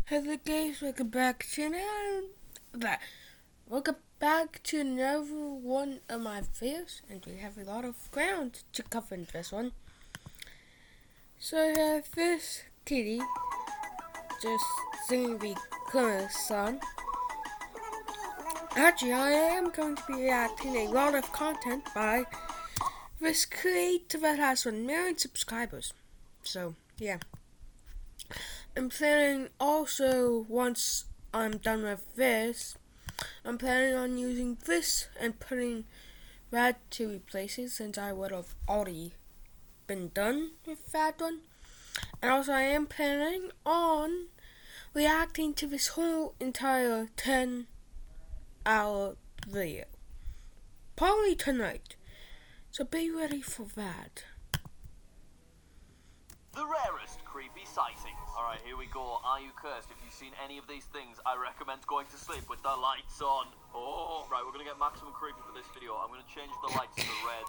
Hello guys, welcome back to another one of my videos, and we have a lot of ground to cover in this one. So I have this kitty just singing the Christmas song. Actually, I am going to be reacting a lot of content by this creator that has 1 million subscribers. So yeah. I'm planning also, once I'm done with this, I'm planning on using this and putting that to replace it, since I would have already been done with that one. And also I am planning on reacting to this whole entire 10-hour video. Probably tonight. So be ready for that. The rarest creepy sightings. Alright, here we go. Are you cursed? If you've seen any of these things, I recommend going to sleep with the lights on. Oh, right, we're gonna get maximum creepy for this video. I'm gonna change the lights to red.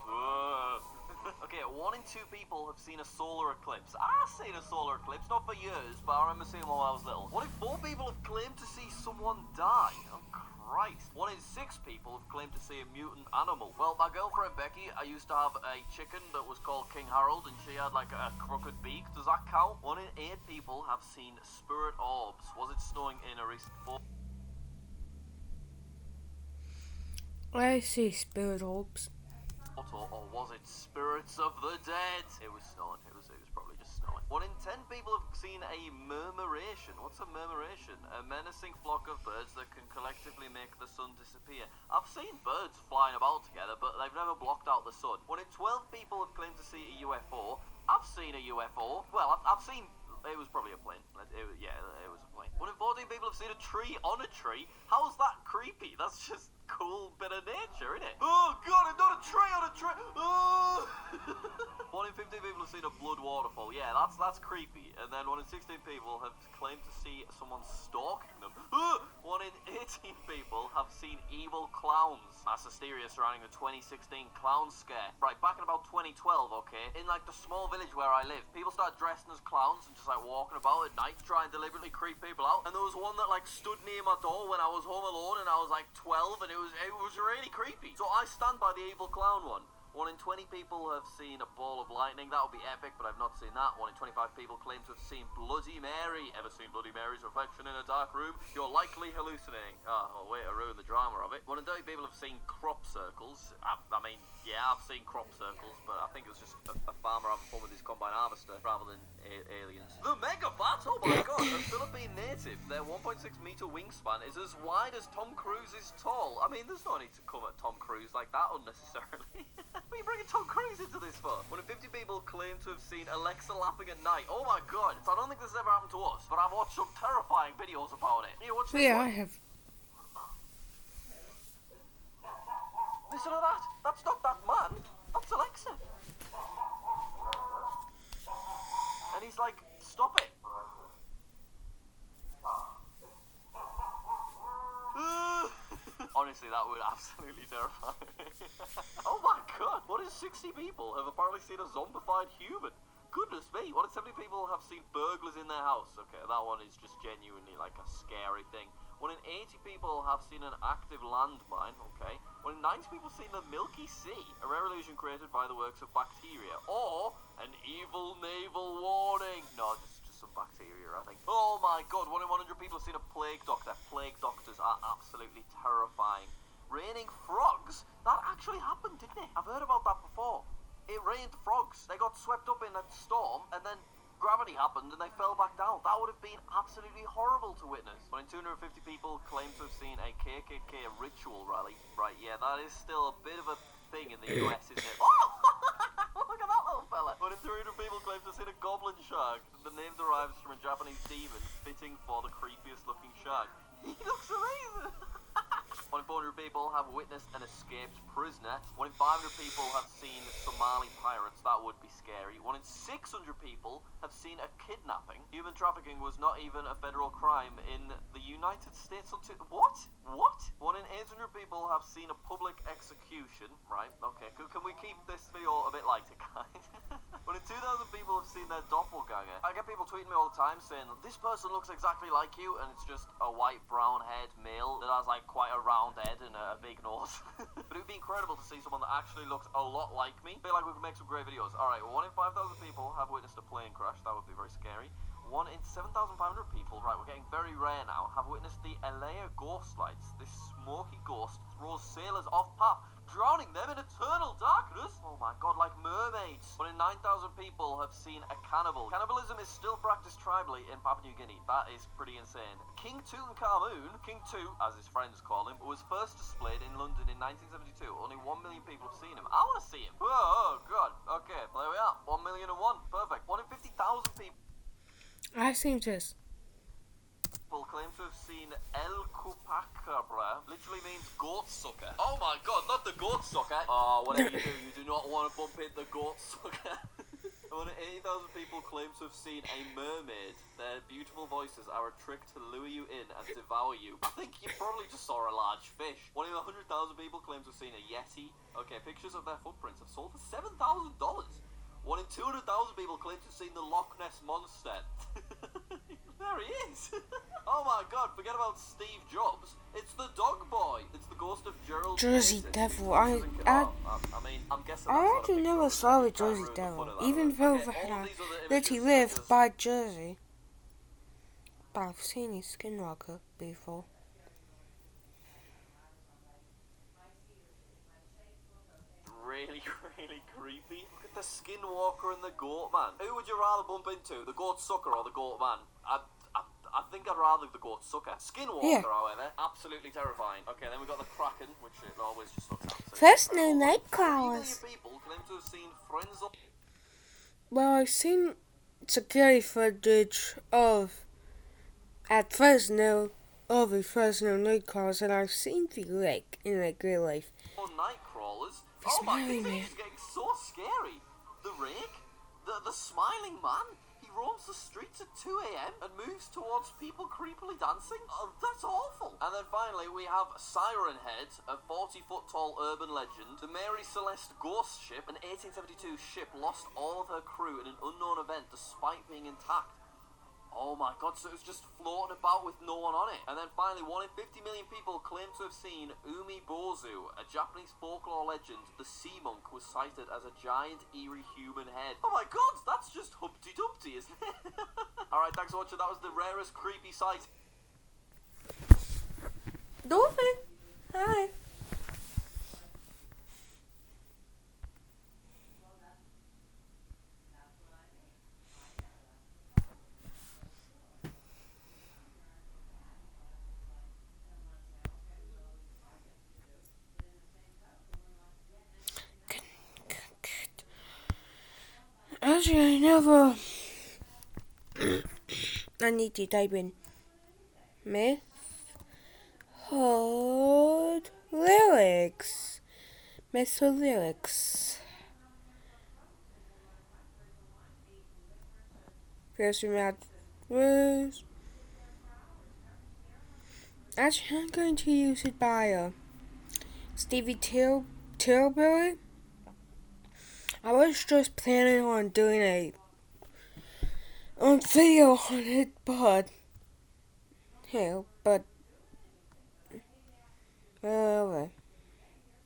Okay, 1 in 2 people have seen a solar eclipse. I've seen a solar eclipse, not for years, but I remember seeing one when I was little. 1 in 4 people have claimed to see someone die. Oh, Christ. 1 in 6 people have claimed to see a mutant animal. Well, my girlfriend Becky, I used to have a chicken that was called King Harold, and she had like a crooked beak. Does that count? 1 in 8 people have seen spirit orbs. Was it snowing in a recent I see spirit orbs. or was it spirits of the dead? It was snowing. It was probably just snowing. 1 in 10 people have seen a murmuration. What's a murmuration? A menacing flock of birds that can collectively make the sun disappear. I've seen birds flying about together, but they've never blocked out the sun. 1 in 12 people have claimed to see a UFO. I've seen a UFO. Well, I've seen... It was probably a plane. It was a plane. 1 in 14 people have seen a tree on a tree. How's that creepy? That's just cool bit of nature, isn't it? Oh god, it's not a tree on a tree. Oh! 1 in 15 people have seen a blood waterfall. Yeah, that's creepy. And then 1 in 16 people have claimed to see someone stalking them. 1 in 18 people have seen evil clowns. Mass hysteria surrounding the 2016 clown scare. Right, back in about 2012, okay, in like the small village where I live, people started dressing as clowns and just like walking about at night, trying to deliberately creep people out. And there was one that like stood near my door when I was home alone, and I was like 12, and it was really creepy. So I stand by the evil clown one. 1 in 20 people have seen a ball of lightning. That would be epic, but I've not seen that. 1 in 25 people claim to have seen Bloody Mary. Ever seen Bloody Mary's reflection in a dark room? You're likely hallucinating. Oh, way to ruin the drama of it. 1 in 30 people have seen crop circles. I mean, yeah, I've seen crop circles, but I think it was just a farmer having fun with his combine harvester rather than aliens. The Mega Bat, oh my god, a Philippine native. Their 1.6 meter wingspan is as wide as Tom Cruise is tall. I mean, there's no need to come at Tom Cruise like that unnecessarily. What are you bringing Tom Cruise into this for? 1 in 50 people claim to have seen Alexa laughing at night. Oh my god. So I don't think this has ever happened to us, but I've watched some terrifying videos about it. You watch this Yeah, one? I have. Listen to that. That's not that man. That's Alexa. And he's like, stop it. Honestly, that would absolutely terrify me. Oh my god, what is 60 people have apparently seen a zombified human? Goodness me, what if 70 people have seen burglars in their house? Okay, that one is just genuinely like a scary thing. 1 in 80 people have seen an active landmine, okay. 1 in 90 people have seen the Milky Sea, a rare illusion created by the works of bacteria. Or an evil naval warning. No, just some bacteria, I think. Oh my god, 1 in 100 people have seen a plague doctor. Plague doctors are absolutely terrifying. Raining frogs? That actually happened, didn't it? I've heard about that before. It rained frogs. They got swept up in a storm, and then gravity happened and they fell back down. That would have been absolutely horrible to witness. 1 in 250 people claim to have seen a KKK ritual rally. Right, yeah, that is still a bit of a thing in the US, isn't it? Oh! Look at that little fella. 1 in 300 people claim to have seen a goblin shark. The name derives from a Japanese demon, fitting for the creepiest looking shark. He looks amazing. 1 in 400 people have witnessed an escaped prisoner. 1 in 500 people have seen Somali pirates. That would be scary. 1 in 600 people have seen a kidnapping. Human trafficking was not even a federal crime in the United States until... What? What? 1 in 800 people have seen a public execution. Right, okay. Can we keep this video a bit lighter, guys? 1 in 2,000 people have seen their doppelganger. I get people tweeting me all the time saying, this person looks exactly like you, and it's just a white, brown-haired male that has, like, quite a round head and a big nose. But it would be incredible to see someone that actually looks a lot like me. I feel like we could make some great videos. Alright, 1 in 5,000 people have witnessed a plane crash. That would be very scary. 1 in 7,500 people, right, we're getting very rare now, have witnessed the Elea ghost lights. This smoky ghost throws sailors off path, drowning them in eternal darkness. Oh my god, like mermaids. 1 in 9,000 people have seen a cannibal. Cannibalism is still practiced tribally in Papua New Guinea. That is pretty insane. King Tutankhamun, King Tut, as his friends call him, was first displayed in London in 1972. Only 1 million people have seen him. I want to see him. Oh god. Okay, well, there we are. 1,000,001. Perfect. 1 in 50,000 people. I've seen this. People claim to have seen El Chupacabra, literally means goat sucker. Oh my god, not the goat sucker. Oh, whatever you do not want to bump in the goat sucker. 80,000 people claim to have seen a mermaid. Their beautiful voices are a trick to lure you in and devour you. I think you probably just saw a large fish. 1 in 100,000 people claim to have seen a yeti. Okay, pictures of their footprints have sold for $7,000. 1 in 200,000 people claim to have seen the Loch Ness Monster. There he is. Oh my god, forget about Steve Jobs. It's the dog boy. It's the ghost of Gerald Jersey Mason. Devil. I mean, I'm guessing I that's actually never saw a Jersey Devil, even though that he lived by Jersey. But I've seen his skinwalker before. Really, really creepy. Look at the skinwalker and the goat man. Who would you rather bump into, the goat sucker or the goat man? I think I'd rather the goat sucker. Skinwalker, however, absolutely terrifying. Okay, then we got the Kraken, which it always just looks absolutely First no terrible. night 3 million crawlers. people claim to have seen friends of... Well, I've seen security footage of at Fresno, of the Fresno night crawlers, and I've seen the lake in like real life. night crawlers. The Oh my, smiling this man. is getting so scary. The rake, the smiling man. He roams the streets at 2 a.m. and moves towards people creepily dancing. Oh, that's awful. And then finally we have Siren Head, a 40-foot tall urban legend. The Mary Celeste ghost ship, an 1872 ship, lost all of her crew in an unknown event despite being intact. Oh my god, so it was just floating about with no one on it. And then finally, 1 in 50 million people claim to have seen Umi Bozu, a Japanese folklore legend. The sea monk was cited as a giant, eerie human head. Oh my god, that's just Humpty Dumpty, isn't it? Alright, thanks for watching. That was the rarest creepy sight. Dolphin. Hi. Actually, I never. I need to type in myth hold lyrics. Method lyrics. First we have words. Actually, I'm going to use it by Stevie Tilbury. I was just planning on doing a video on it, but probably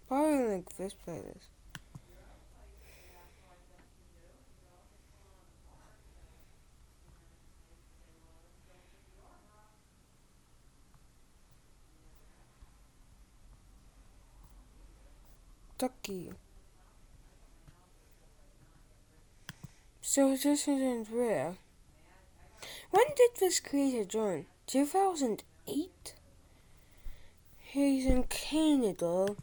like this playlist. Ducky. So this isn't rare. When did this creator join? 2008? He's in Canada.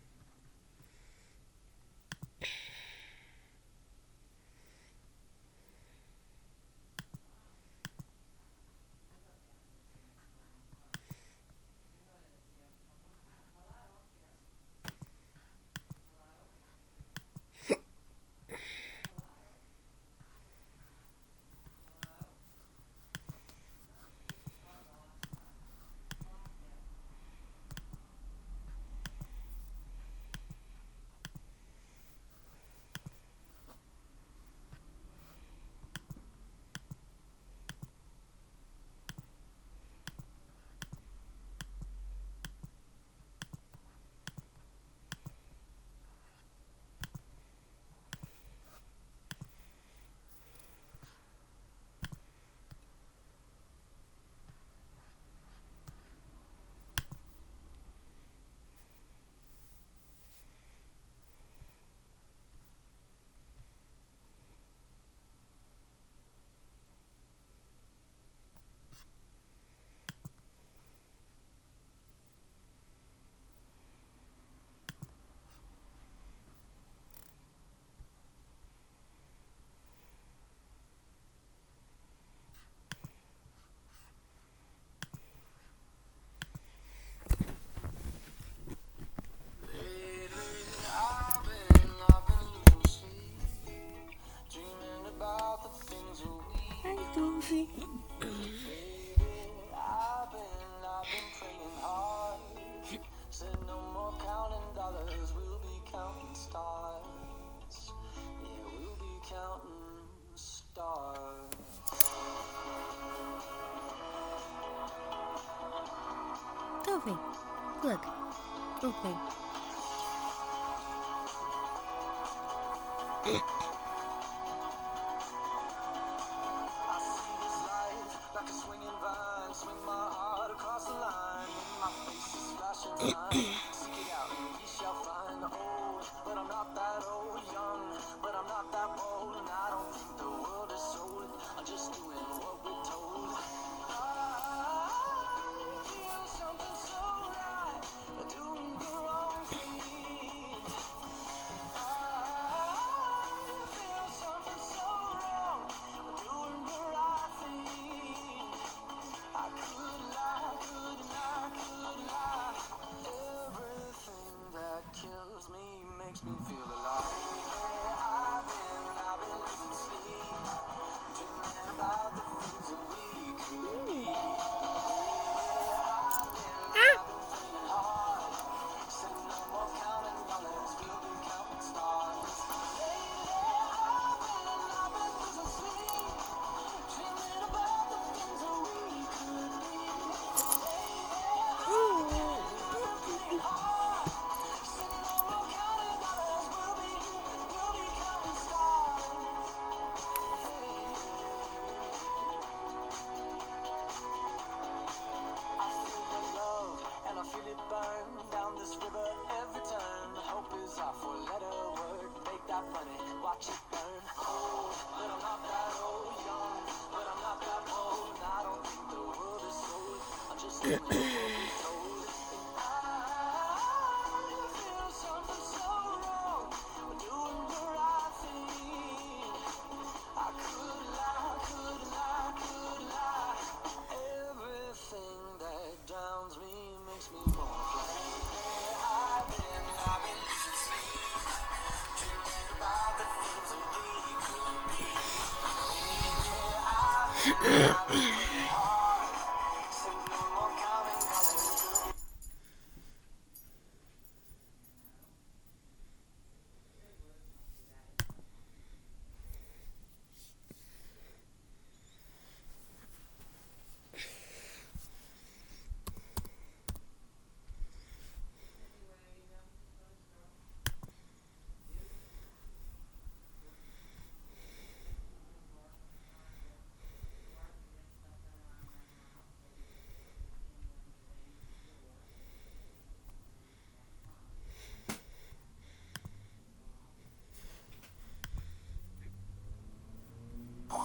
me. Look. Okay.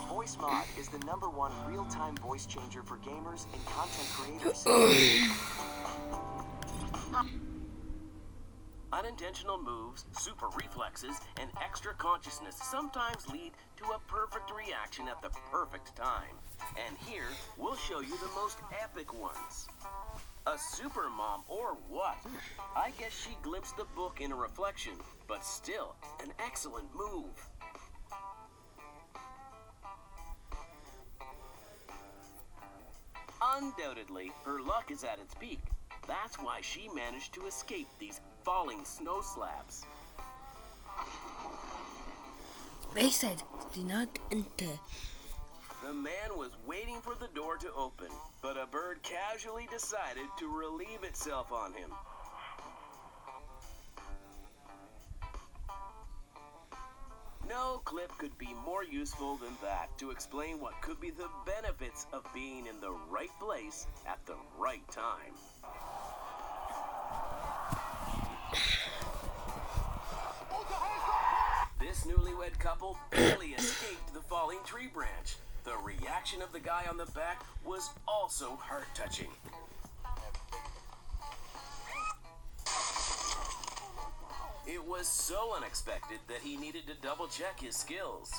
VoiceMod is the #1 real-time voice changer for gamers and content creators. Unintentional moves, super reflexes, and extra consciousness sometimes lead to a perfect reaction at the perfect time. And here, we'll show you the most epic ones. A super mom or what? I guess she glimpsed the book in a reflection, but still, an excellent move. Undoubtedly, her luck is at its peak. That's why she managed to escape these falling snow slabs. They said, do not enter. The man was waiting for the door to open, but a bird casually decided to relieve itself on him. No clip could be more useful than that to explain what could be the benefits of being in the right place at the right time. This newlywed couple barely escaped the falling tree branch. The reaction of the guy on the back was also heart-touching. It was so unexpected that he needed to double-check his skills.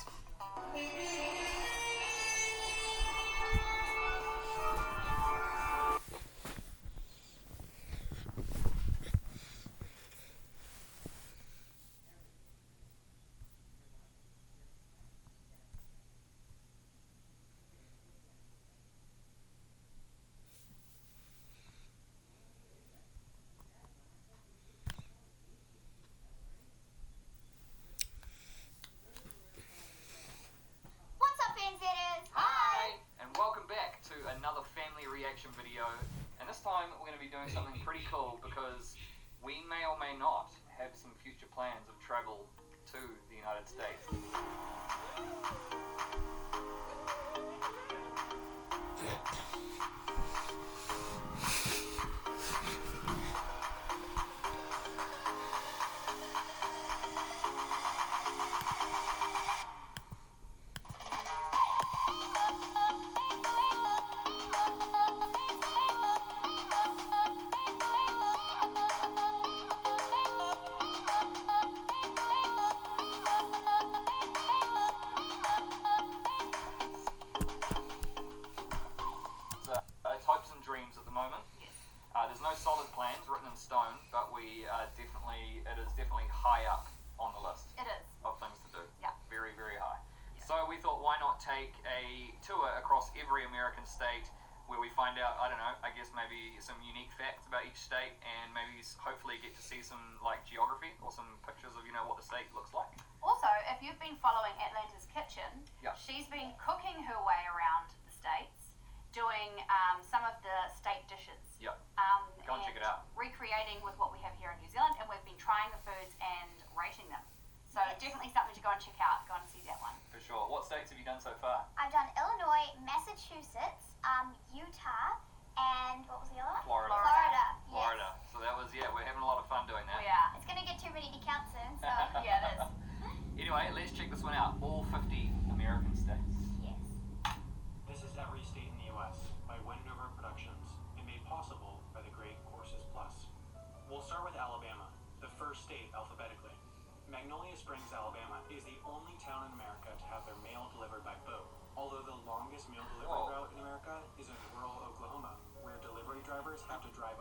What's up, Fanzitters? Hi, and welcome back to another family reaction video And this time we're going to be doing something pretty cool because we may or may not have some future plans of travel to the United States. It's hopes and dreams at the moment. There's no solid plans written in stone, but it is definitely high up on the list It is. of things to do. Yeah. Very, very high. Yeah. So we thought, why not take a tour across every American state where we find out, I don't know, I guess maybe some unique facts about each state, and maybe hopefully get to see some like geography or some pictures of what the state looks like. Also, if you've been following Atlanta's Kitchen, Yeah. she's been cooking her way around the states, doing some of the state dishes. Yeah. Go and check it out. Recreating with what we have here in New Zealand, and we've been trying the foods and rating them. So definitely something to go and check out. Go and see that one. For sure. What states have you done so far? I've done Illinois, Massachusetts, Utah, and what was the other one? Florida. Florida. Florida. Yes. So that was, we're having a lot of fun doing that. We are. It's gonna get too many to count soon, so Yeah, it is. Anyway, let's check this one out. All 50 American states. yes. This is Every State in the U.S. by Wendover Productions and made possible by the Great Courses Plus. We'll start with Alabama, the first state alphabetically. Magnolia Springs, Alabama is the only town in America to have their mail delivered by boat, although the longest mail delivery Whoa. route in America is in rural Oklahoma, where delivery drivers have to drive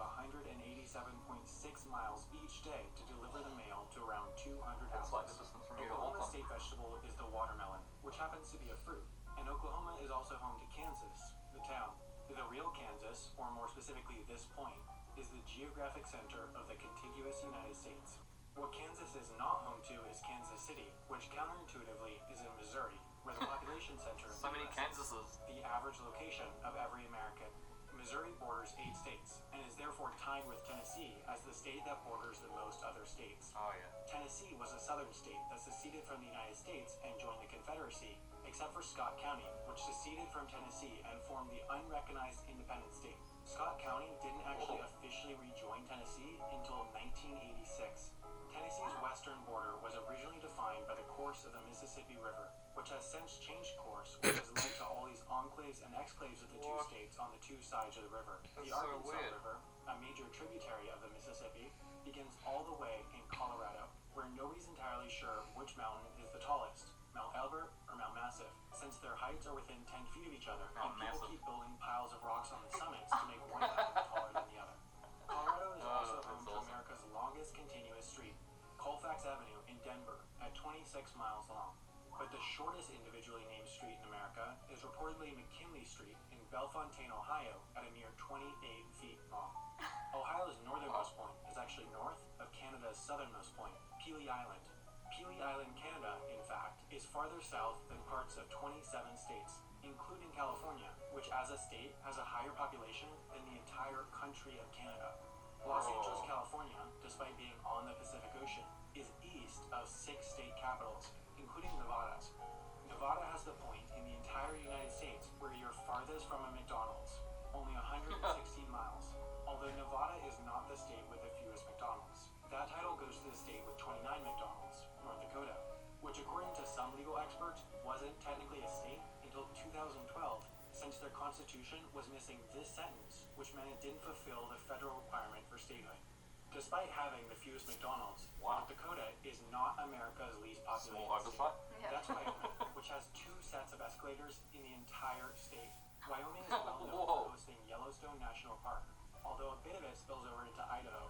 187.6 miles each day to deliver the mail to around 200 That's like houses. the distance from here to Oklahoma's Auckland. state vegetable is the watermelon, which happens to be a fruit. And Oklahoma is also home to Kansas, the town. The real Kansas, or more specifically this point, is the geographic center of the contiguous United States. What Kansas is not home to is Kansas City, which counterintuitively is in Missouri, where the population center of So the many US is. Kansases. The average location of every American. Missouri borders 8 states, and is therefore tied with Tennessee as the state that borders the most other states. Oh, yeah. Tennessee was a southern state that seceded from the United States and joined the Confederacy, except for Scott County, which seceded from Tennessee and formed the unrecognized independent state. Scott County didn't actually officially rejoin Tennessee until 1986. Tennessee's western border was originally defined by the course of the Mississippi River, which has since changed course, which has led to all these enclaves and exclaves of the two What? states on the two sides of the river. That's The so Arkansas weird. River, a major tributary of the Mississippi, begins all the way in Colorado, where nobody's entirely sure which mountain is the tallest, Mount Elbert or Mount Massive, since their heights are within 10 feet of each other, Mount and people Massive. keep building piles of rocks on the summits to make one mountain taller than the other. Colorado is also that's home to awesome. America's longest continuous street, Colfax Avenue in Denver, at 26 miles long. But the shortest individually named street in America is reportedly McKinley Street in Bellefontaine, Ohio, at a mere 28 feet long. Ohio's northernmost point is actually north of Canada's southernmost point, Pelee Island. Pelee Island, Canada, in fact, is farther south than parts of 27 states, including California, which as a state has a higher population than the entire country of Canada. Los Angeles, California, despite being on the Pacific Ocean, is east of 6 state capitals, including Nevada's. Nevada has the point in the entire United States where you're farthest from a McDonald's, only 116 miles. Although Nevada is not the state with the fewest McDonald's. That title goes to the state with 29 McDonald's, North Dakota, which according to some legal experts wasn't technically a state until 2012, since their constitution was missing this sentence, which meant it didn't fulfill the federal requirement for statehood. Despite having the fewest McDonald's, Wow. North Dakota is not America's least populated Small state. oversight. Yeah. That's Wyoming, which has 2 sets of escalators in the entire state. Wyoming is well known Whoa. for hosting Yellowstone National Park, although a bit of it spills over into Idaho,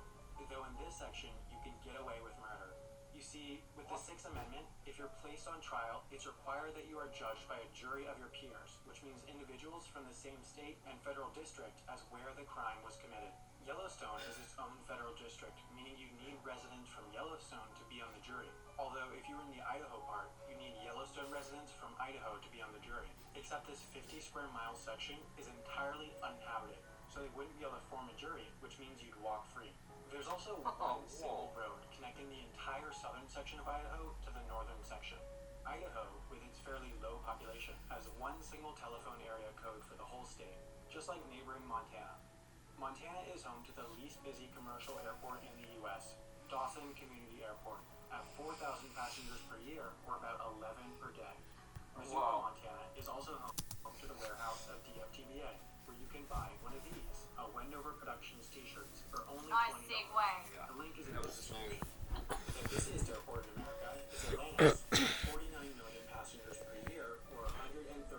though in this section you can get away with murder. You see, with the Sixth Amendment, if you're placed on trial, it's required that you are judged by a jury of your peers, which means individuals from the same state and federal district as where the crime was committed. Yellowstone is its own federal district, meaning you need residents from Yellowstone to be on the jury. Although if you were in the Idaho part, you need Yellowstone residents from Idaho to be on the jury. Except this 50 square mile section is entirely uninhabited. so they wouldn't be able to form a jury, which means you'd walk free. There's also one single road connecting the entire southern section of Idaho to the northern section. Idaho, with its fairly low population, has one single telephone area code for the whole state, just like neighboring Montana. Montana is home to the least busy commercial airport in the U.S., Dawson Community Airport, at 4,000 passengers per year, or about 11 per day. Missoula, Montana is also home to the warehouse of DFTBA, where you can buy one of these, a Wendover Productions t-shirts, for only $20. Nice segue. The link is in the description. The busiest airport in America is Atlanta's, 49 million passengers per year, or 135,000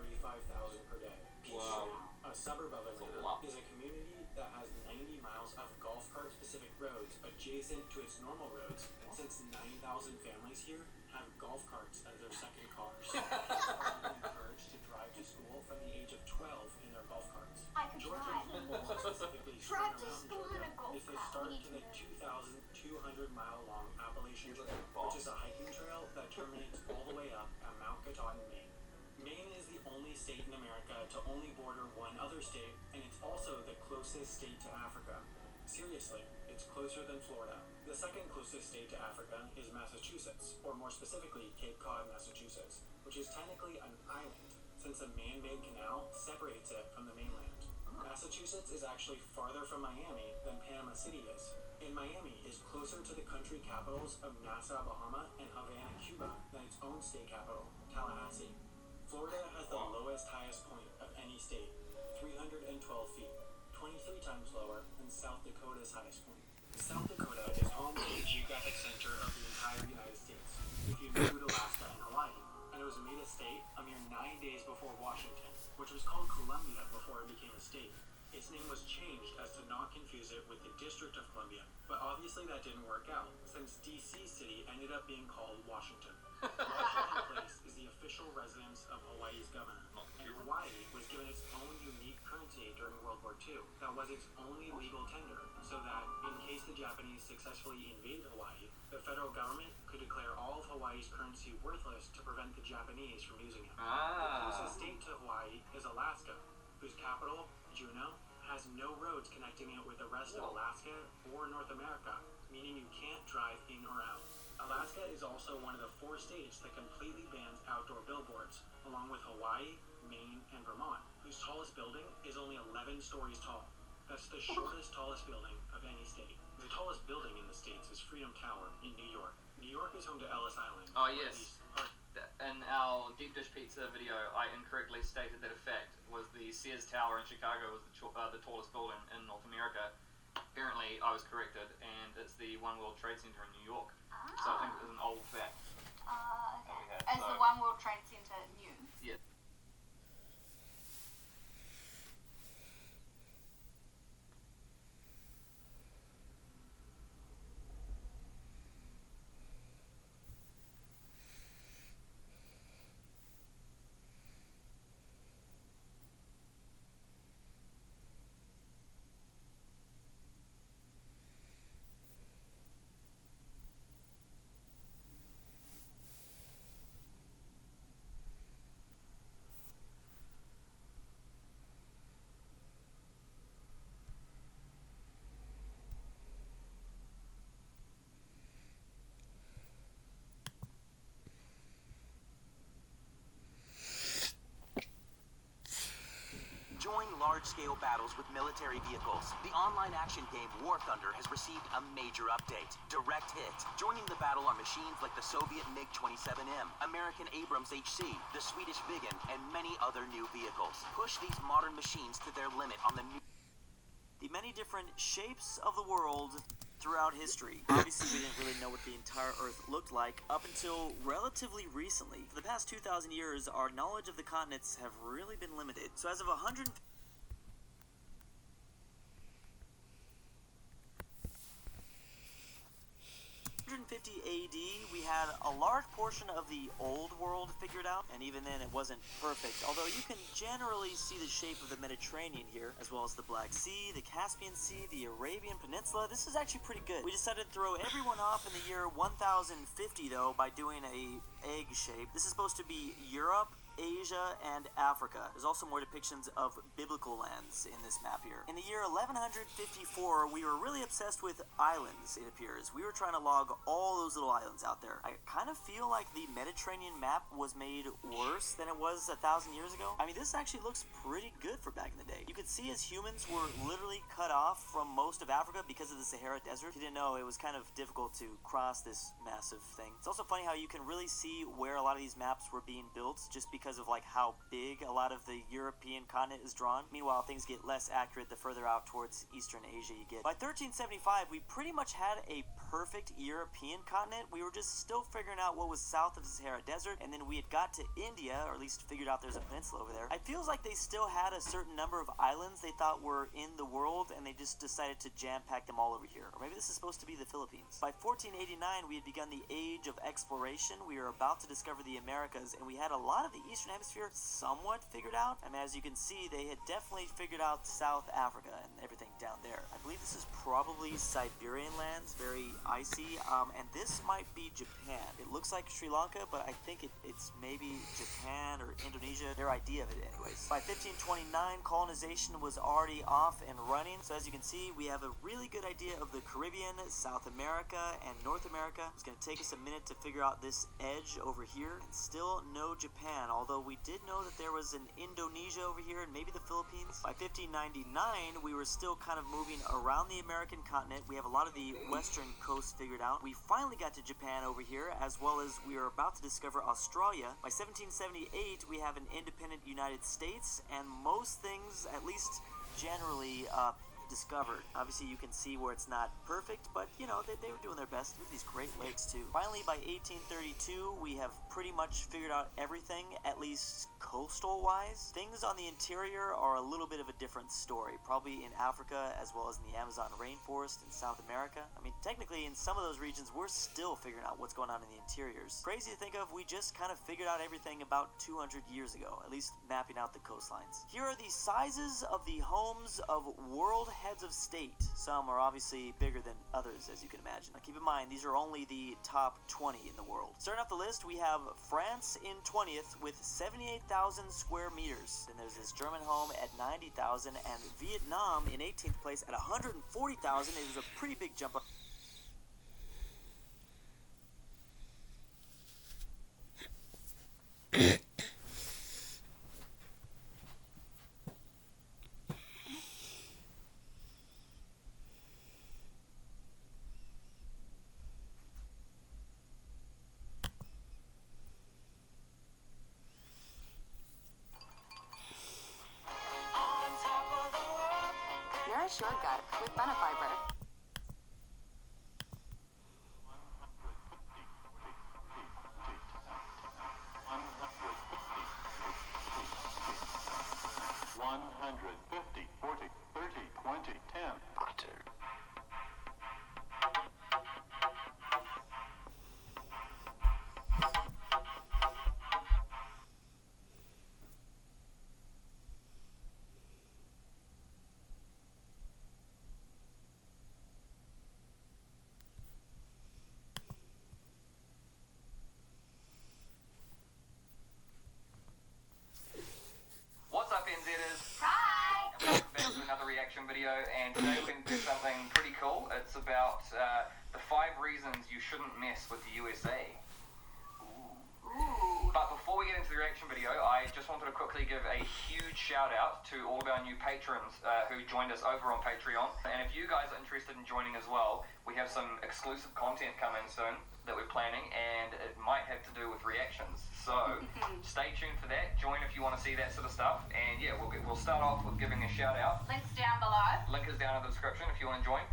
per day. Peachtree, a suburb of Atlanta, is a community that has 90 miles of golf cart-specific roads adjacent to its normal roads, since 9,000 families here have golf carts as their second cars. Children are encouraged to drive to school from the age of 12 in their golf carts. I could Georgia drive. people, specifically Drive Springer to Mountain, school in Georgia, a golf is the cart. start We to need the 2,200-mile-long Appalachian Trail, which is a hiking trail that terminates all the way up at Mount Katahdin, Maine. Maine is the only state in America to only border one other state, and it's also the closest state to Africa. Seriously, it's closer than Florida. The second closest state to Africa is Massachusetts, or more specifically, Cape Cod, Massachusetts, which is technically an island, since a man-made canal separates it from the mainland. Massachusetts is actually farther from Miami than Panama City is, and Miami is closer to the country capitals of Nassau, Bahama, and Havana, Cuba, than its own state capital, Tallahassee. Florida has the lowest highest point of any state, 312 feet, 23 times lower than South Dakota's highest point. South Dakota is home to the geographic center of the entire United States, if you include Alaska and Hawaii, and it was made a state a mere 9 days before Washington, which was called Columbia before it became a state. Its name was changed as to not confuse it with the District of Columbia, but obviously that didn't work out, since D.C. City ended up being called Washington. Washington Place is the official residence of Hawaii's governor, and Hawaii was given its own unique currency during World War II that was its only legal tender, so that, in case the Japanese successfully invaded Hawaii, the federal government could declare all of Hawaii's currency worthless to prevent the Japanese from using it. The closest state to Hawaii is Alaska, whose capital, Juneau, has no roads connecting it with the rest of Alaska or North America, meaning you can't drive in or out. Alaska is also one of the 4 states that completely bans outdoor billboards, along with Hawaii, Maine, and Vermont, whose tallest building is only 11 stories tall. That's the shortest, tallest building of any state. The tallest building in the States is Freedom Tower in New York. New York is home to Ellis Island. Oh, or at yes. least part- In our Deep Dish Pizza video, I incorrectly stated that effect was the Sears Tower in Chicago was the tallest building in North America. Apparently, I was corrected, and it's the One World Trade Center in New York. So I think it was an old fact. Okay. Is the One World Trade Center new? Yeah. Join large-scale battles with military vehicles. The online action game War Thunder has received a major update, Direct Hit. Joining the battle are machines like the Soviet MiG-27M, American Abrams HC, the Swedish Viggen, and many other new vehicles. Push these modern machines to their limit on the new... The many different shapes of the world throughout history. Obviously, we didn't really know what the entire Earth looked like up until relatively recently. For the past 2,000 years, our knowledge of the continents have really been limited. So as of 150 AD, we had a large portion of the old world figured out, and even then it wasn't perfect. Although you can generally see the shape of the Mediterranean here, as well as the Black Sea, the Caspian Sea, the Arabian Peninsula. This is actually pretty good. We decided to throw everyone off in the year 1050 though by doing a egg shape. This is supposed to be Europe, Asia and Africa. There's also more depictions of biblical lands in this map here. In the year 1154, we were really obsessed with islands, it appears. We were trying to log all those little islands out there. I kind of feel like the Mediterranean map was made worse than it was 1,000 years ago. I mean, this actually looks pretty good for back in the day. You could see as humans were literally cut off from most of Africa because of the Sahara Desert. If you didn't know, it was kind of difficult to cross this massive thing. It's also funny how you can really see where a lot of these maps were being built just because of like how big a lot of the European continent is drawn. Meanwhile, things get less accurate the further out towards Eastern Asia you get. By 1375, we pretty much had a perfect European continent. We were just still figuring out what was south of the Sahara Desert, and then we had got to India, or at least figured out there's a peninsula over there. It feels like they still had a certain number of islands they thought were in the world, and they just decided to jam-pack them all over here. Or maybe this is supposed to be the Philippines. By 1489, we had begun the age of exploration. We were about to discover the Americas, and we had a lot of the Eastern Hemisphere somewhat figured out. I mean, as you can see, they had definitely figured out South Africa and everything down there. I believe this is probably Siberian lands, very icy, and this might be Japan. It looks like Sri Lanka, but I think it's maybe Japan or Indonesia, their idea of it anyways. By 1529, colonization was already off and running, so as you can see, we have a really good idea of the Caribbean, South America, and North America. It's going to take us a minute to figure out this edge over here, and still no Japan, although we did know that there was an Indonesia over here and maybe the Philippines. By 1599, we were still kind of moving around the American continent. We have a lot of the western coast figured out. We finally got to Japan over here, as well as we are about to discover Australia. By 1778, we have an independent United States, and most things, at least generally, discovered. Obviously, you can see where it's not perfect, but you know, they were doing their best. Look at these Great Lakes too. Finally, by 1832, we have pretty much figured out everything, at least coastal wise. Things on the interior are a little bit of a different story, probably in Africa as well as in the Amazon rainforest in South America. I mean, technically in some of those regions we're still figuring out what's going on in the interiors. Crazy to think of, we just kind of figured out everything about 200 years ago, at least mapping out the coastlines. Here are the sizes of the homes of world heads of state. Some are obviously bigger than others, as you can imagine. Now keep in mind, these are only the top 20 in the world. Starting off the list, we have France in 20th with 78,000 square meters. Then there's this German home at 90,000, and Vietnam in 18th place at 140,000. It was a pretty big jump up. Nourish your gut with Benefiber. What's up, NZers? Hi! Welcome back to another reaction video, and today we're going to do something pretty cool. It's about the 5 reasons you shouldn't mess with the USA. Ooh. But before we get into the reaction video, I just wanted to quickly give a huge shout out to all of our new patrons who joined us over on Patreon. And if you guys are interested in joining as well, we have some exclusive content coming soon that we're planning, and it might have to do with reactions. So stay tuned for that. Join if you want to see that sort of stuff. And yeah, we'll start off with giving a shout out. Links down below. Link is down in the description if you want to join.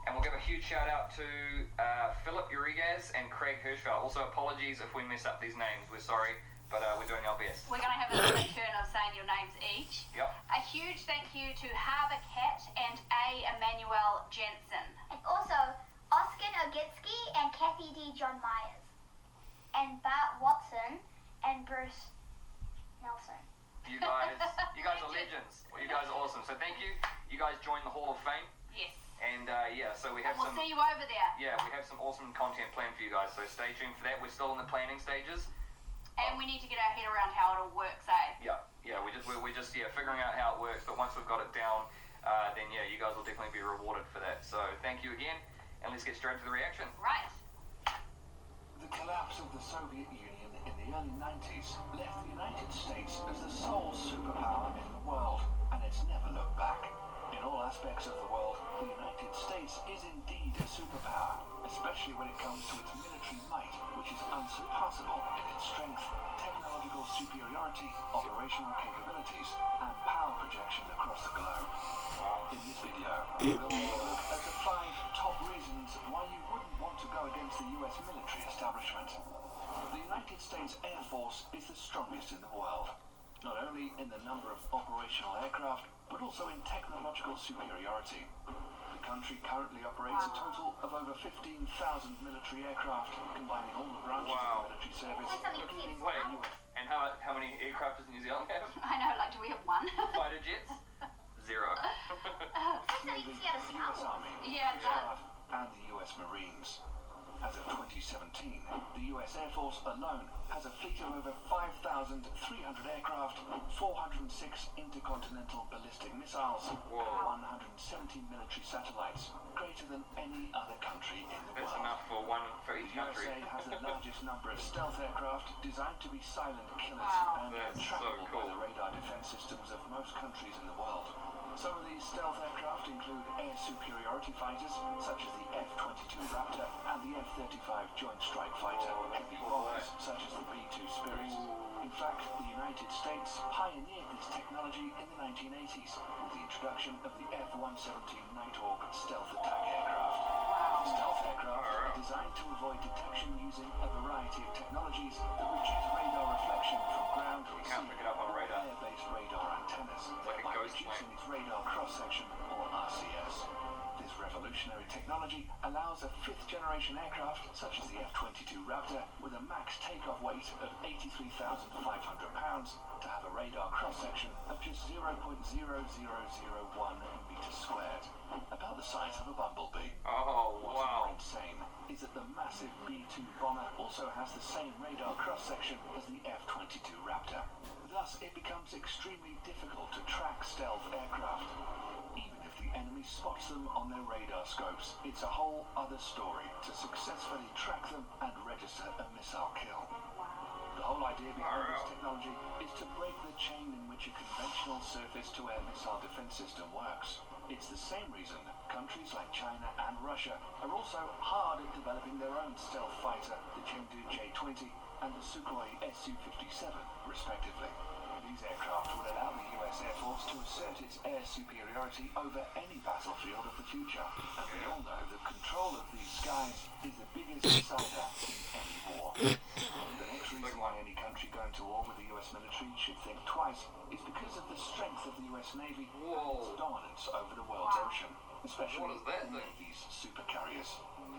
And we'll give a huge shout out to Philip Urigas and Craig Hirschfeld. Also, apologies if we mess up these names. We're sorry, but we're doing our best. We're going to have a turn of saying your names each. Yep. A huge thank you to Harbour Cat and A. Emmanuel Jensen. And also, Oscar Ogitsky and Kathy D. John Myers. And Bart Watson and Bruce Nelson. You guys are legends. Well, you guys are awesome. So thank you. You guys joined the Hall of Fame. Yes. And yeah, so we have We'll some. see you over there. Yeah, we have some awesome content planned for you guys. So stay tuned for that. We're still in the planning stages. And we need to get our head around how it all works, eh? Yeah, we're just figuring out how it works. But once we've got it down, then you guys will definitely be rewarded for that. So thank you again, and let's get straight to the reaction. Right. The collapse of the Soviet Union in the early 90s left the United States as the sole superpower in the world, and it's never looked back. In all aspects of the world, the United States is indeed a superpower, especially when it comes to its military might, which is unsurpassable in its strength, technological superiority, operational capabilities, and power projection across the globe. In this video, we'll look at the 5 top reasons why you wouldn't want to go against the US military establishment. The United States Air Force is the strongest in the world, not only in the number of operational aircraft, but also in technological superiority. The country currently operates a total of over 15,000 military aircraft, combining all the branches of the military service, including And how many aircraft does New Zealand have? I know, like, do we have one? Fighter jets? 0. the US Army, Yeah, it does. and the US Marines. As of 2017, the US Air Force alone has a fleet of over 5,300 aircraft, 406 intercontinental ballistic missiles, 170 military satellites, greater than any other country in the That's world. enough for one for each The country. USA has the largest number of stealth aircraft designed to be silent killers and That's so untrackable by cool. the radar defense systems of most countries in the world. Some of these stealth aircraft include air superiority fighters, such as the F-22 Raptor and the F-35 Joint Strike Fighter, heavy bombers, such as the B-2 Spirit. In fact, the United States pioneered this technology in the 1980s with the introduction of the F-117 Nighthawk stealth attack aircraft. Stealth aircraft are designed to avoid detection using a variety of technologies that reduce radar reflection from ground, can't pick it up on radar. air-based radar antennas, like a by ghost reducing plane. its radar cross-section, or RCS. This revolutionary technology allows a 5th-generation aircraft, such as the F-22 Raptor, with a max takeoff weight of 83,500 pounds, to have a radar cross-section of just 0.0001 meters squared, about the size of a bumblebee. Oh, What's wow. more insane is that the massive B-2 bomber also has the same radar cross-section as the F-22 Raptor. Thus, it becomes extremely difficult to track stealth aircraft. Even if the enemy spots them on their radar scopes, it's a whole other story to successfully track them and register a missile kill. The whole idea behind this technology is to break the chain in which a conventional surface-to-air missile defense system works. It's the same reason countries like China and Russia are also hard at developing their own stealth fighter, the Chengdu J-20 and the Sukhoi Su-57, respectively. These aircraft would allow the US Air Force to assert its air superiority over any battlefield of the future. And we all know that control of these skies is the biggest decider in any war. The next reason why any country going to war with the US military should think twice is because of the strength of the US Navy and its dominance over the world's ocean, especially What is that the thing? Navy's supercarriers.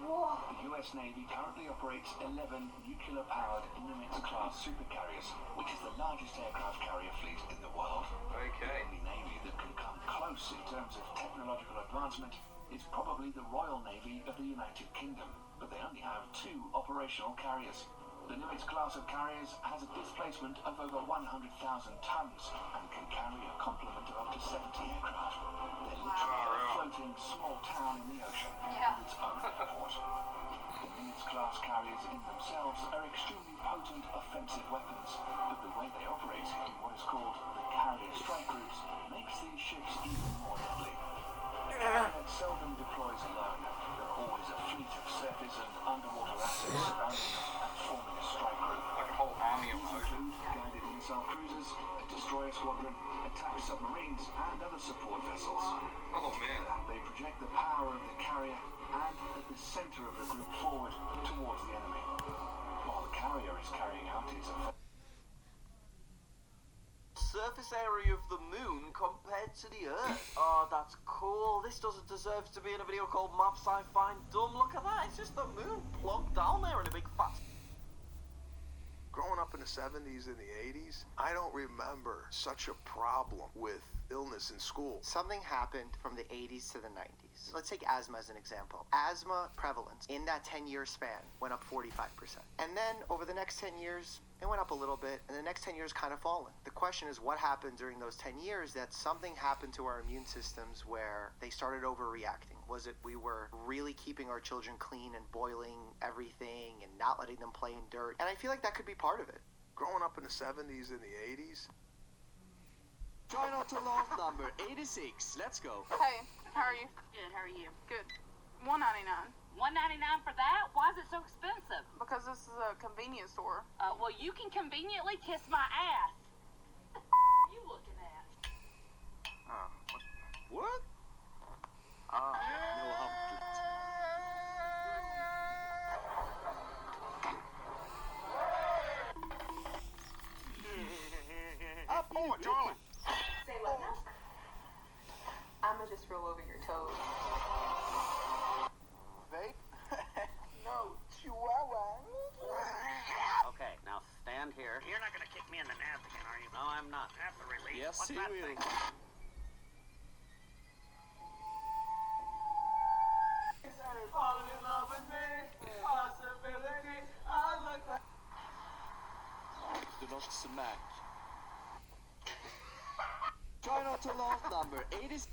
The US Navy currently operates 11 nuclear-powered Nimitz-class supercarriers, which is the largest aircraft carrier fleet in the world. Okay. The only Navy that can come close in terms of technological advancement is probably the Royal Navy of the United Kingdom, but they only have 2 operational carriers. The Nimitz class of carriers has a displacement of over 100,000 tons and can carry a complement of up to 70 aircraft. They're literally a floating small town in the ocean with its own airport. The Nimitz class carriers in themselves are extremely potent offensive weapons, but the way they operate in what is called the carrier strike groups makes these ships even more deadly. It seldom deploys alone. There are always a fleet of surface and underwater assets surrounding them and forming a strike group. Like a whole army of These ocean. include guided missile cruisers, a destroyer squadron, attack submarines, and other support vessels. Oh, man. They project the power of the carrier and at the center of the group forward towards the enemy, while the carrier is carrying out its Surface area of the moon compared to the Earth. Oh, that's cool. This doesn't deserve to be in a video called Maps I Find Dumb. Look at that. It's just the moon plunked down there in a big fat... Growing up in the 70s and the 80s, I don't remember such a problem with illness in school. Something happened from the 80s to the 90s. Let's take asthma as an example. Asthma prevalence in that 10-year span went up 45%. And then over the next 10 years, It went up a little bit, and the next 10 years kind of fallen. The question is what happened during those 10 years that something happened to our immune systems where they started overreacting? Was it we were really keeping our children clean and boiling everything and not letting them play in dirt? And I feel like that could be part of it. Growing up in the 70s and the 80s, Try not to laugh number 86. Let's go. Hey, how are you? Good, how are you? Good. $1.99. $1.99 for that? Why is it so expensive? Because this is a convenience store. Well, you can conveniently kiss my ass. You looking at? What? No outlet. Up forward, Charlie. Say what now? I'ma just roll over your toes. Vape? No, Chihuahua. Okay, now stand here. You're not gonna kick me in the nads again, are you? No, I'm not. That's a relief. Yes, What's he that will. thing? Do not smack. Try not to laugh number 86.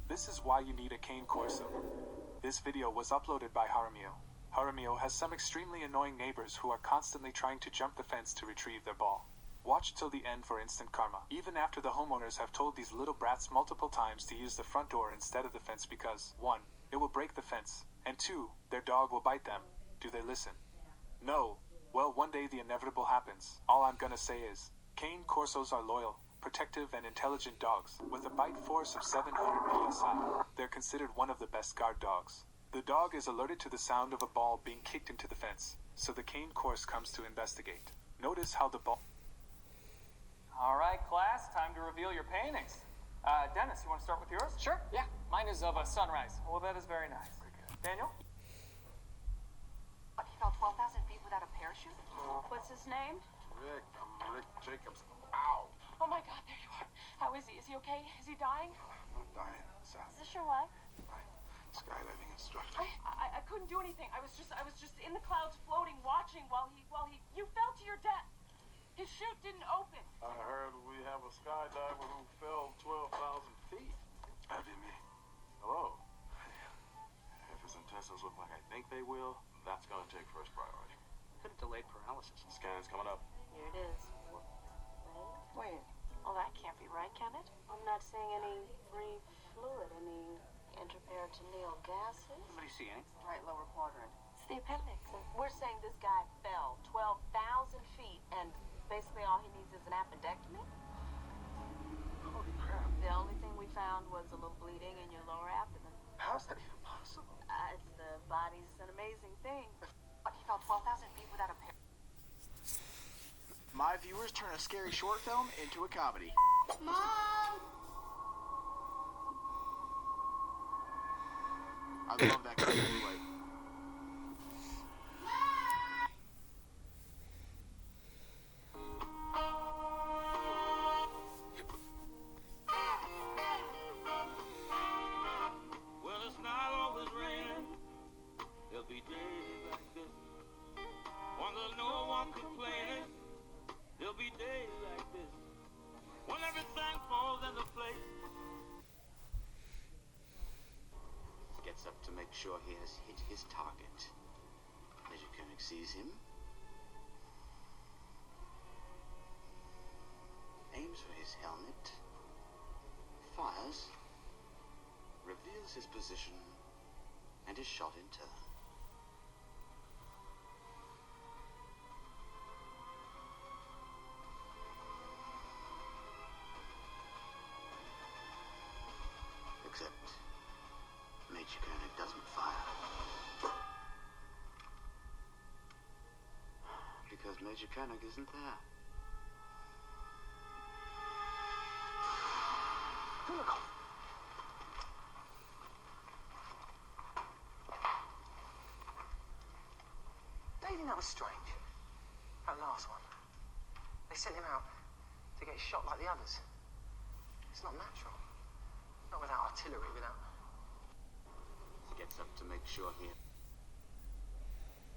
This is why you need a cane Corso. This video was uploaded by Haramio. Haramio has some extremely annoying neighbors who are constantly trying to jump the fence to retrieve their ball. Watch till the end for instant karma, even after the homeowners have told these little brats multiple times to use the front door instead of the fence because 1. It will break the fence, and 2. Their dog will bite them. Do they listen? No. Well, one day the inevitable happens. All I'm gonna say is, cane Corsos are loyal, protective, and intelligent dogs. With a bite force of 700 psi, they're considered one of the best guard dogs. The dog is alerted to the sound of a ball being kicked into the fence, so the cane Corse comes to investigate. Notice how the ball... All right, class, time to reveal your paintings. Dennis, you want to start with yours? Sure, yeah. Mine is of a sunrise. Well, that is very nice. Daniel? What, he fell 12,000 feet without a parachute? What's his name? Rick, I'm Rick Jacobs. Ow! Oh my god, there you are. How is he? Is he okay? Is he dying? I'm not dying, Seth. Is this your wife? My skydiving instructor. I couldn't do anything. I was just in the clouds floating, watching while he you fell to your death. His chute didn't open. I heard we have a skydiver who fell 12,000 feet. That'd be me. Hello. If his intestines look like I think they will, that's gonna take first priority. Could have delayed paralysis. Scan's coming up. Here it is. Wait. Oh, that can't be right, can it? I'm not seeing any free fluid, any interperitoneal gases. Anybody see any? Right lower quadrant. It's the appendix. We're saying this guy fell 12,000 feet, and basically all he needs is an appendectomy? Holy crap. The only thing we found was a little bleeding in your lower abdomen. How's that even possible? It's the body's an amazing thing. He fell 12,000 feet without a parachute. My viewers turn a scary short film into a comedy. Mom! I love that kind of play. Well, it's not always raining. There'll be days like this. When there's no one complaining. There'll be days like this. When everything falls into place. Gets up to make sure he has hit his target. Major Koenig sees him. Aims for his helmet. Fires. Reveals his position. And is shot in turn. Except Major Koenig doesn't fire. Because Major Koenig isn't there. Don't you think that was strange? That last one. They sent him out to get shot like the others. It's not natural. Not without artillery, without... He gets up to make sure he...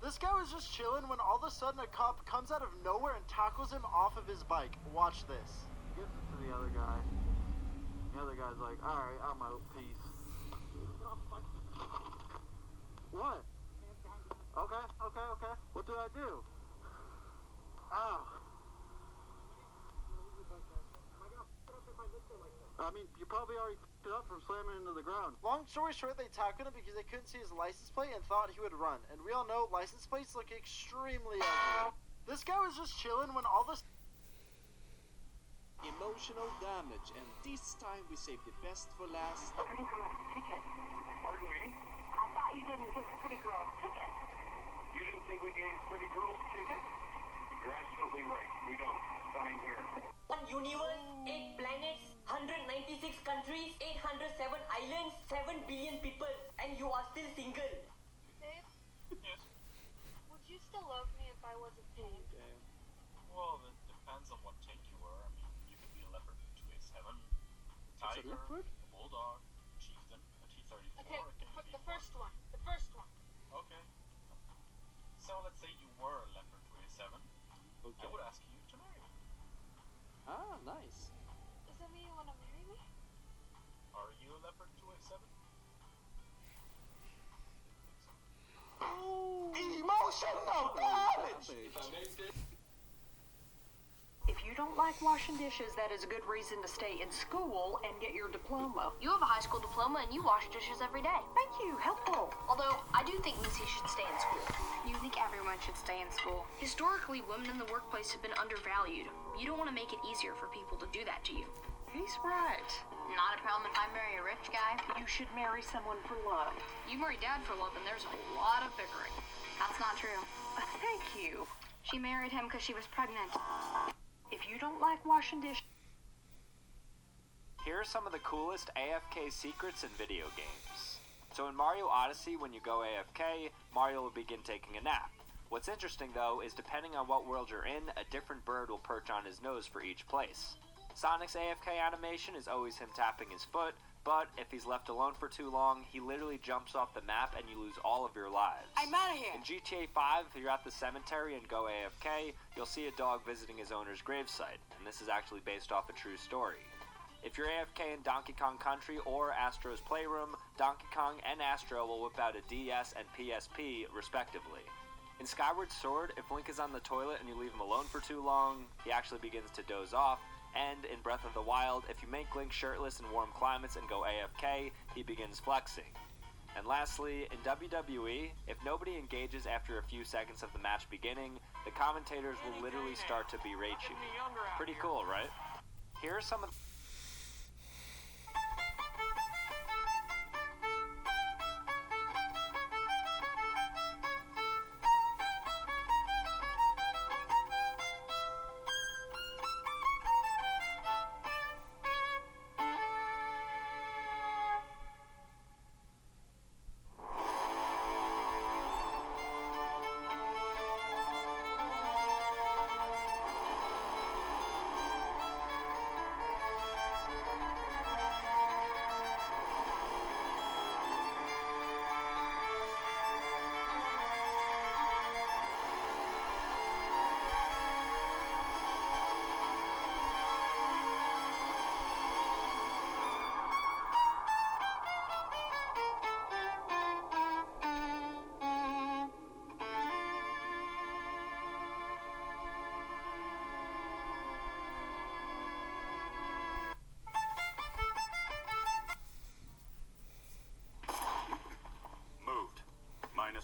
This guy was just chilling when all of a sudden a cop comes out of nowhere and tackles him off of his bike. Watch this. Gives it to the other guy. The other guy's like, alright, I'm out. Peace. What? Okay. What did I do? Ow. I mean, you probably already f***ed it up from slamming into the ground. Long story short, they tackled him because they couldn't see his license plate and thought he would run. And we all know license plates look extremely ugly. This guy was just chilling when all this... Emotional damage, and this time we saved the best for last. Pretty girl's ticket. Pardon me? I thought you didn't give pretty girl's ticket. You didn't think we gave pretty girls tickets? You're absolutely right. We don't. Sign here. One universe, 8 planets, 196 countries, 807 islands, 7 billion people, and you are still single. Dave? Yes. Would you still love me if I wasn't pink? Well, it depends on what tank you were. I mean, you could be a leopard 287, tiger, a bulldog, chieftain, a T-34. Okay, the first one. The first one. Okay. So let's say you were a leopard 287. Okay. I would ask you to marry me. Ah, nice. Does that mean you want to marry me? Are you a leopard 287? Emotional damage! If you don't like washing dishes, that is a good reason to stay in school and get your diploma. You have a high school diploma and you wash dishes every day. Thank you, helpful. Although, I do think Missy should stay in school. You think everyone should stay in school? Historically, women in the workplace have been undervalued. You don't want to make it easier for people to do that to you. He's right. Not a problem if I marry a rich guy. You should marry someone for love. You marry Dad for love and there's a lot of bickering. That's not true. Thank you. She married him because she was pregnant. If you don't like washing dishes... Here are some of the coolest AFK secrets in video games. So in Mario Odyssey, when you go AFK, Mario will begin taking a nap. What's interesting though is depending on what world you're in, a different bird will perch on his nose for each place. Sonic's AFK animation is always him tapping his foot, but if he's left alone for too long, he literally jumps off the map and you lose all of your lives. I'm out of here! In GTA 5, if you're at the cemetery and go AFK, you'll see a dog visiting his owner's gravesite, and this is actually based off a true story. If you're AFK in Donkey Kong Country or Astro's Playroom, Donkey Kong and Astro will whip out a DS and PSP, respectively. In Skyward Sword, if Link is on the toilet and you leave him alone for too long, he actually begins to doze off, and in Breath of the Wild, if you make Link shirtless in warm climates and go AFK, he begins flexing. And lastly, in WWE, if nobody engages after a few seconds of the match beginning, the commentators will literally start to berate you. Pretty cool, right? Here are some of...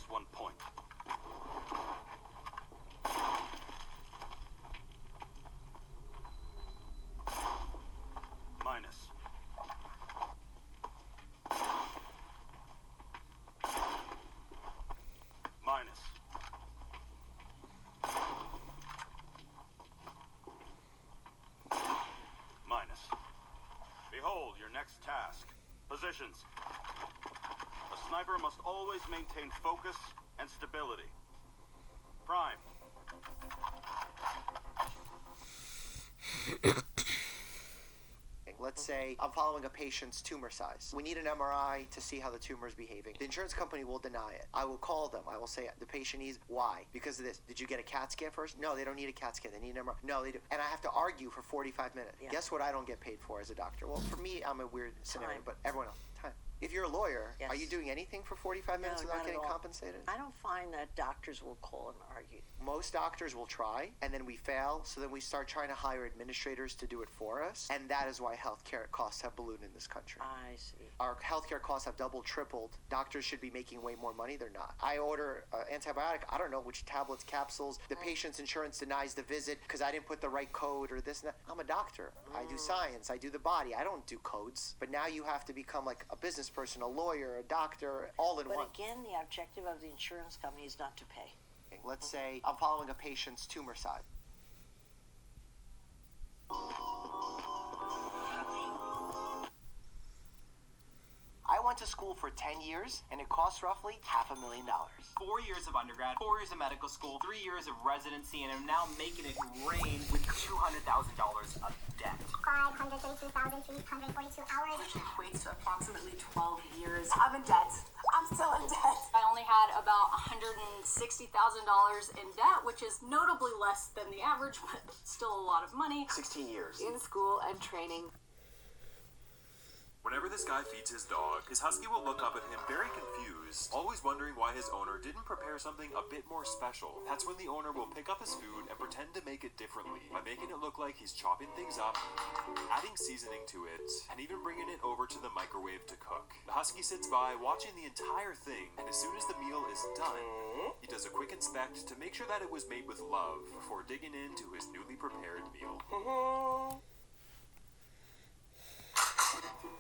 -1 point. Minus. Minus. Minus. Behold your next task. Positions. A sniper must always maintain focus and stability. Prime. Let's say I'm following a patient's tumor size. We need an MRI to see how the tumor is behaving. The insurance company will deny it. I will call them. I will say the patient needs, why? Because of this. Did you get a CAT scan first? No, they don't need a CAT scan. They need an MRI. No, they do. And I have to argue for 45 minutes. Yeah. Guess what I don't get paid for as a doctor? Well, for me, I'm a weird scenario, Time. but everyone else, time. If you're a lawyer, Yes. are you doing anything for 45 minutes No, without not at getting all. compensated? I don't find that doctors will call and argue. Most doctors will try, and then we fail, so then we start trying to hire administrators to do it for us, and that is why healthcare costs have ballooned in this country. I see. Our healthcare costs have doubled, tripled. Doctors should be making way more money. They're not. I order antibiotic. I don't know which tablets, capsules. The patient's insurance denies the visit because I didn't put the right code or this and that. I'm a doctor. I do science. I do the body. I don't do codes. But now you have to become like a business person, a lawyer, a doctor, all in But one. again, the objective of the insurance company is not to pay. Let's say I'm following a patient's tumor size. I went to school for 10 years, and it costs roughly $500,000. 4 years of undergrad, 4 years of medical school, 3 years of residency, and I'm now making it rain with $200,000 of debt. 532,342 hours. Which equates to approximately 12 years. I'm in debt. I'm still in debt. I only had about $160,000 in debt, which is notably less than the average, but still a lot of money. 16 years. In school and training. Whenever this guy feeds his dog, his husky will look up at him very confused, always wondering why his owner didn't prepare something a bit more special. That's when the owner will pick up his food and pretend to make it differently by making it look like he's chopping things up, adding seasoning to it, and even bringing it over to the microwave to cook. The husky sits by watching the entire thing, and as soon as the meal is done, he does a quick inspect to make sure that it was made with love before digging into his newly prepared meal.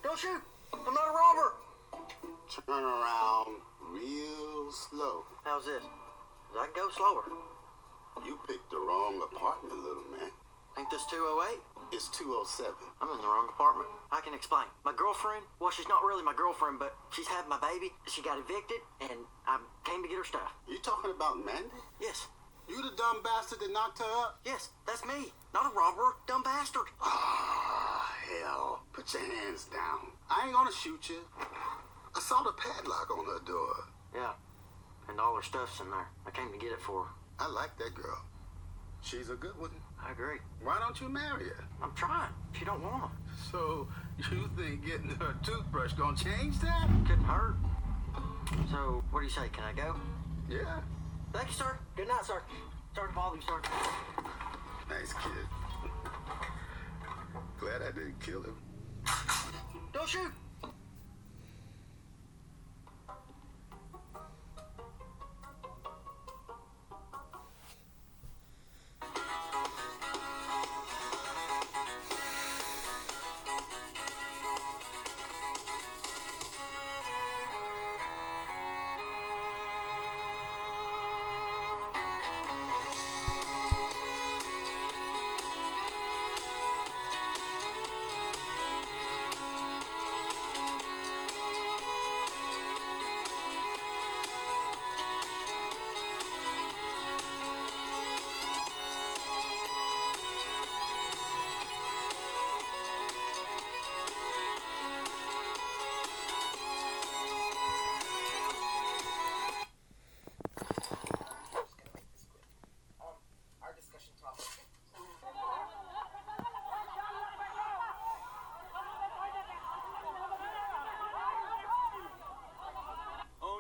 Don't shoot! I'm not a robber! Turn around real slow. How's this? I can go slower. You picked the wrong apartment, little man. Ain't this 208? It's 207. I'm in the wrong apartment. I can explain. My girlfriend, well, she's not really my girlfriend, but she's had my baby. She got evicted, and I came to get her stuff. You talking about Mandy? Yes. You the dumb bastard that knocked her up? Yes, that's me. Not a robber, dumb bastard. Ah, hell. Put your hands down. I ain't gonna shoot you. I saw the padlock on her door. Yeah, and all her stuff's in there. I came to get it for her. I like that girl. She's a good one. I agree. Why don't you marry her? I'm trying. She don't want to. So, you think getting her toothbrush gonna change that? Couldn't hurt. So, what do you say? Can I go? Yeah. Thank you, sir. Good night, sir. Sorry to bother you, sir. Nice kid. Glad I didn't kill him. Don't shoot!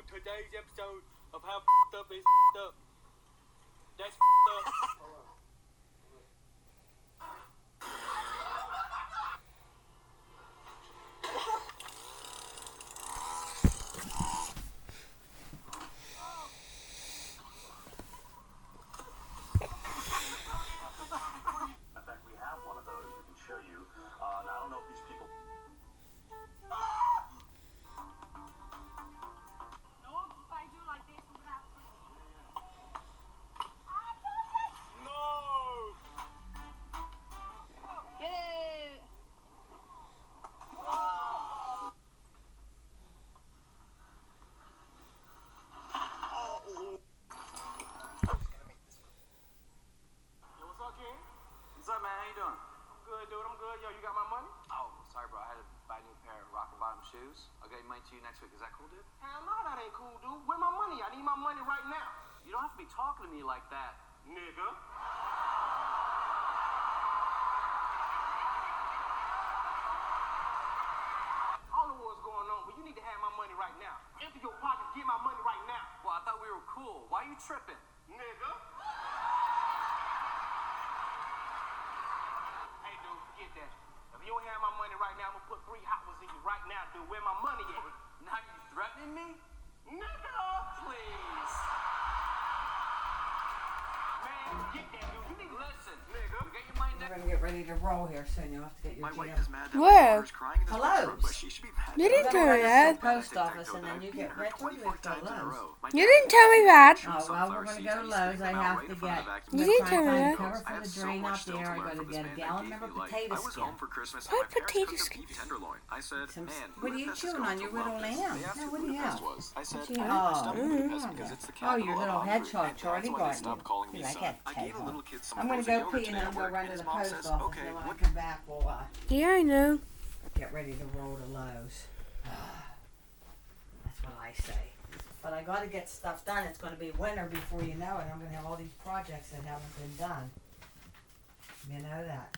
Today's episode of How F***ed Up is F***ed Up. That's F***ed up. In fact, we have one of those we can show you. Now, I don't know if these people. No! next week. Is that cool, dude? Hell no, that ain't cool, dude. Where my money? I need my money right now. You don't have to be talking to me like that, nigga. I don't know what's going on, but you need to have my money right now. Empty your pockets, get my money right now. Well, I thought we were cool. Why are you tripping? Nigga. Hey, dude, forget that. If you don't have my money right now, I'm gonna put 3 hot ones in you right now, dude. Where my money at? Now you threatening me? Nigga, please. Man, get that, dude. You need to listen, nigga. Get your money We're gonna get ready to roll here soon. You'll have to get your My wife GM. is mad that Where? my daughter's crying in this Hello. room, but she should be mad. You didn't tell me that. Post office, and then you get rental. We have to go to Lowe's. You didn't tell me that. Oh, well, we're going to go to Lowe's. I have to get You didn't tell me find that. cover for the drain out there. I got to get a gallon of potato I was skin. home for Christmas What and my parents potato cooked up skin? beef tenderloin. I said, Some- man, what are you Budapest is chewing going on? to Your love little this." lamb? They asked No, me what do you Budapest have? was. I said, you I have? stopped in Budapest because it's the Oh, capital your of little Hungary, hedgehog, and Charlie that's why they brought stopped you. calling me See, I son. can't I take gave the one. little kids some I'm going to frozen go yogurt pee and today then at go work, run and to his the mom post says, office. okay, And when I what come back, we'll Yeah, I know. get ready to roll to Lowe's. That's what I say. But I got to get stuff done. It's going to be winter before you know it. I'm going to have all these projects that haven't been done. You know that.